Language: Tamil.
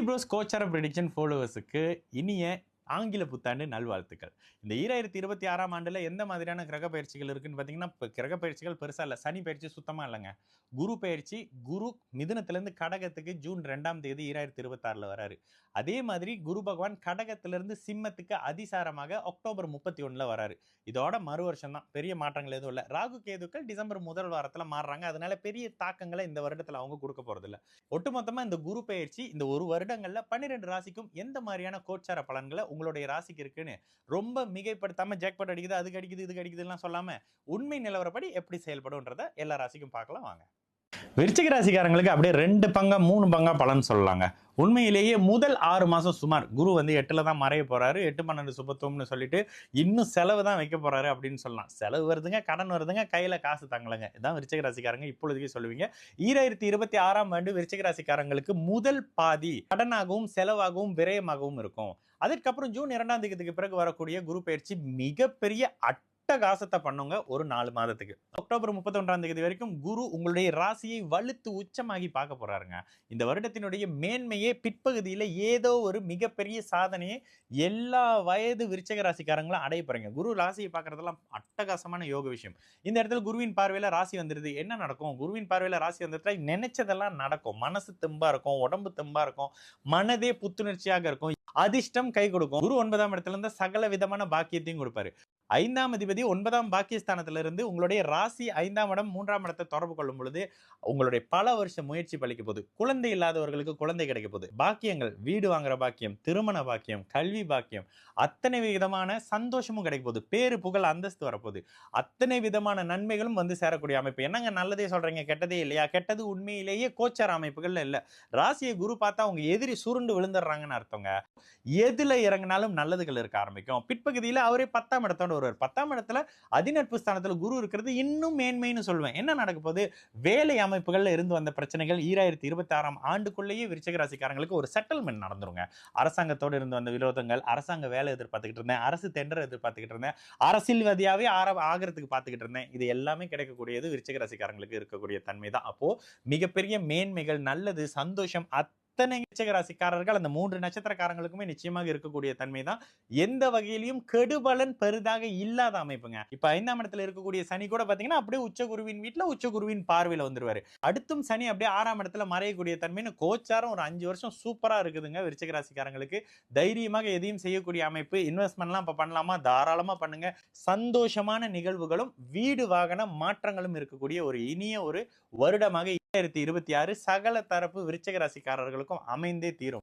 ப்ரோஸ் கோச்சார ப்ரெடிக்ஷன் ஃபாலோவர்ஸுக்கு இனிய ஆங்கில புத்தாண்டு நல்வாழ்த்துக்கள். இந்த 2026ஆம் ஆண்டுல எந்த மாதிரியான கிரக பயிற்சிகள் இருக்குன்னு பார்த்தீங்கன்னா, இப்ப கிரக பயிற்சிகள் பெருசா இல்ல. சனி பயிற்சி சுத்தமா இல்லங்க. குரு பயிற்சி, குரு மிதுனத்திலிருந்து கடகத்துக்கு ஜூன் 2ஆம் தேதி 2026ல வராரு. அதே மாதிரி குரு பகவான் கடகத்திலிருந்து சிம்மத்துக்கு அதிசாரமாக அக்டோபர் 31ல வராரு. இதோட மறு வருஷம் தான். பெரிய மாற்றங்கள் எதுவும் இல்ல. ராகு கேதுக்கள் டிசம்பர் முதல் வாரத்துல மாறுறாங்க. அதனால பெரிய தாக்கங்கள இந்த வருடத்துல அவங்க குடுக்க போறதில்ல. ஒட்டுமொத்தமா இந்த குரு பெயர்ச்சி இந்த ஒரு வருடங்கள்ல 12 ராசிக்கும் எந்த மாதிரியான கோச்சார பலன்களை உங்களுடைய ராசிக்கு இருக்குன்னு ரொம்ப மிகைப்படுத்தாம ஜாக்பாட் அடிக்குது, அதுக்கு அடிக்குது, இதுக்கு அடிக்குதுலாம் சொல்லாம உண்மை நிலவரப்படி எப்படி செயல்படும்ன்றத எல்லா ராசிக்கும் பார்க்கலாம் வாங்க. விருச்சிக ராசிக்காரங்களுக்கு அப்படியே 2 பங்கா 3 பங்கா பலன் சொல்லலாங்க. உண்மையிலேயே முதல் 6 மாசம் சுமார் குரு வந்து 8ல தான் மறைய போறாரு. 8, 12 சுபத்துவம்னு சொல்லிட்டு இன்னும் செலவு தான் வைக்க போறாரு அப்படின்னு சொல்லலாம். செலவு வருதுங்க, கடன் வருதுங்க, கையில காசு தங்கலங்க. இதான் விருச்சிக ராசிக்காரங்க இப்பொழுதுக்கே சொல்லுவீங்க. 2026ஆம் ஆண்டு விருச்சிக ராசிக்காரங்களுக்கு முதல் பாதி கடனாகவும் செலவாகவும் விரயமாகவும் இருக்கும். அதற்கப்புறம் ஜூன் 2ஆம் தேதிக்கு பிறகு வரக்கூடிய குரு பயிற்சி மிகப்பெரிய அட்டகாசத்தை பண்ணுங்க ஒரு 4 மாதத்துக்கு. அக்டோபர் 31ஆம் தேதி வரைக்கும் குரு உங்களுடைய ராசியை வலுத்து உச்சமாகி பார்க்க போறாருங்க. இந்த வருடத்தினுடைய மேன்மையே பிற்பகுதியில ஏதோ ஒரு மிகப்பெரிய சாதனையை எல்லா வயது விருச்சிக ராசிக்காரங்களும் அடைய போறீங்க. குரு ராசியை பார்க்கறதெல்லாம் அட்டகாசமான யோக விஷயம். இந்த இடத்துல குருவின் பார்வையில ராசி வந்துருது. என்ன நடக்கும்? குருவின் பார்வையில ராசி வந்துட்டா நினைச்சதெல்லாம் நடக்கும். மனசு தெம்பா இருக்கும், உடம்பு தெம்பா இருக்கும், மனதே புத்துணர்ச்சியாக இருக்கும், அதிர்ஷ்டம் கை கொடுக்கும். குரு 9ஆம் இடத்துல இருந்த சகல விதமான பாக்கியத்தையும் கொடுப்பாரு. 5ஆம் அதிபதி 9ஆம் பாக்கியஸ்தானத்திலிருந்து உங்களுடைய ராசி 5ஆம் இடம் 3ஆம் இடத்தை தொடர்பு கொள்ளும் பொழுது உங்களுடைய பல வருஷ முயற்சி பலிக்க போகுது. குழந்தை இல்லாதவர்களுக்கு குழந்தை கிடைக்க போகுது. பாக்கியங்கள், வீடு வாங்குற பாக்கியம், திருமண பாக்கியம், கல்வி பாக்கியம், அத்தனை விதமான சந்தோஷமும் கிடைக்க போகுது. பேரு புகழ் அந்தஸ்து வரப்போகுது. அத்தனை விதமான நன்மைகளும் வந்து சேரக்கூடிய அமைப்பு. என்னங்க நல்லதே சொல்றீங்க, கெட்டதே இல்லையா? கெட்டது உண்மையிலேயே கோச்சார அமைப்புகள் இல்ல. ராசியை குரு பார்த்தா அவங்க எதிரி சுருண்டு விழுந்துடுறாங்கன்னு அர்த்தங்க. எதுல இறங்கினாலும் நல்லதுகள் இருக்க ஆரம்பிக்கும். பிற்பகுதியில அவரே 10ஆம் இடத்தோட வருவார். 10ஆம் இடத்துல அதிநட்பு ஸ்தானத்துல குரு இருக்கிறது இன்னும் மேன்மைன்னு சொல்லுவேன். என்ன நடக்க போகுது? வேலை அமைப்புகள்ல இருந்து வந்த பிரச்சனைகள் 2026ஆம் ஆண்டுக்குள்ளேயே விருச்சிக ராசிக்காரங்களுக்கு ஒரு செட்டில்மெண்ட் நடந்துருங்க. அரசாங்கத்தோடு இருந்து வந்த விரோதங்கள், அரசாங்க வேலை எதிர்பார்த்துக்கிட்டு இருந்தேன், அரசு டெண்டர் எதிர்பார்த்துக்கிட்டு இருந்தேன், அரசியல்வாதியாவே ஆகிறதுக்கு பார்த்துக்கிட்டு இருந்தேன். இது எல்லாமே கிடைக்கக்கூடியது விருச்சிக ராசிக்காரங்களுக்கு இருக்கக்கூடிய தன்மை தான். அப்போ மிகப்பெரிய மேன்மைகள், நல்லது, சந்தோஷம் அத்தனை விருச்சிக ராசிக்காரர்கள் அந்த 3 நட்சத்திரக்காரங்களுக்குமே நிச்சயமாக இருக்கக்கூடிய தன்மை தான். எந்த வகையிலும் கெடுபலன் பெரிதாக இல்லாத அமைப்புங்க. இப்ப 5ஆம் இடத்துல இருக்கக்கூடிய சனி கூட பாத்தீங்கன்னா அப்படியே உச்சகுருவின் வீட்டுல உச்சகுருவின் பார்வையில வந்துருவாரு. அடுத்தும் சனி அப்படியே 6ஆம் இடத்துல மறையக்கூடிய தன்மைன்னு கோச்சாரம் ஒரு 5 வருஷம் சூப்பரா இருக்குதுங்க விருச்சிக ராசிக்காரங்களுக்கு. தைரியமாக எதையும் செய்யக்கூடிய அமைப்பு. இன்வெஸ்ட்மெண்ட்லாம் இப்ப பண்ணலாமா? தாராளமா பண்ணுங்க. சந்தோஷமான நிகழ்வுகளும் வீடு வாகன மாற்றங்களும் இருக்கக்கூடிய ஒரு இனிய ஒரு வருடமாக 2026 சகல தரப்பு விருச்சிக ராசிக்காரர்களுக்கும் அமைந்தே தீரும்.